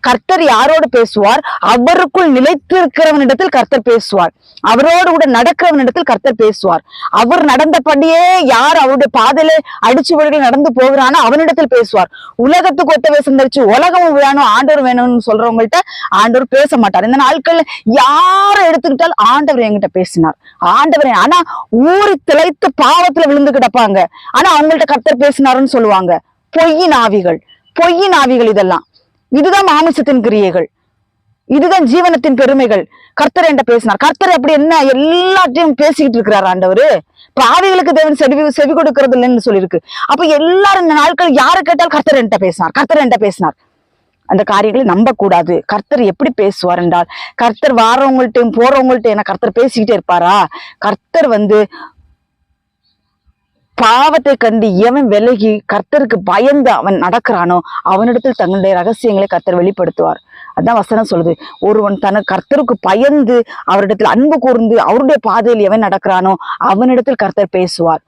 கர்த்தர் யாரோடு பேசுவார்? அவருக்குள் நிலைத்திருக்கிறவனிடத்தில் கர்த்தர் பேசுவார். அவரோடு கூட நடக்கிறவனிடத்தில் கர்த்தர் பேசுவார். அவர் நடந்தபடியே யார் அவருடைய பாதையில அடிச்சுவடிகள் நடந்து போகிறானோ அவனிடத்தில் பேசுவார். உலகத்துக்கு ஒத்த வேஷம் தரிச்சு உலகமும் வேணும் ஆண்டவர் வேணும்னு சொல்றவங்கள்ட்ட ஆண்டவர் பேச மாட்டார். இந்த நாட்கள்ல யாரை எடுத்துக்கிட்டாலும் ஆண்டவர் என்கிட்ட பேசினார், ஆண்டவர். ஆனா ஊறி திளைத்து பாவத்துல விழுந்து கிடப்பாங்க. ஆனா அவங்கள்ட்ட கர்த்தர் பேசினாருன்னு சொல்லுவாங்க. பொய்யின் ஆவிகள் இதெல்லாம். இதுதான் மாமிசத்தின் கிரியைகள், இதுதான் ஜீவனத்தின் பெருமைகள். கர்த்தர் என்கிட்ட பேசினார். கர்த்தர் அப்படி என்ன எல்லாத்தையும் பேசிக்கிட்டு இருக்கிறார் ஆண்டவரு? பாவிகளுக்கு தேவன் செவி கொடுக்கறது இல்லைன்னு சொல்லியிருக்கு. அப்ப எல்லாரும் இந்த நாட்கள் யாரு கேட்டால் கர்த்தர் என்கிட்ட பேசினார். அந்த காரியங்களை நம்ப கூடாது. கர்த்தர் எப்படி பேசுவார் என்றால், கர்த்தர் வாரவங்கள்ட்டையும் போறவங்கள்ட்ட என்ன கர்த்தர் பேசிக்கிட்டே இருப்பாரா? கர்த்தர் பாவத்தை கண்டு எவன் விலகி கர்த்தருக்கு பயந்து அவன் நடக்கிறானோ அவனிடத்தில் தங்களுடைய ரகசியங்களை கர்த்தர் வெளிப்படுத்துவார். அதான் வசனம் சொல்லுது. ஒருவன் தனக்கு கர்த்தருக்கு பயந்து அவரிடத்தில் அன்பு கூர்ந்து அவருடைய பாதையில் எவன் நடக்கிறானோ அவனிடத்தில் கர்த்தர் பேசுவார்.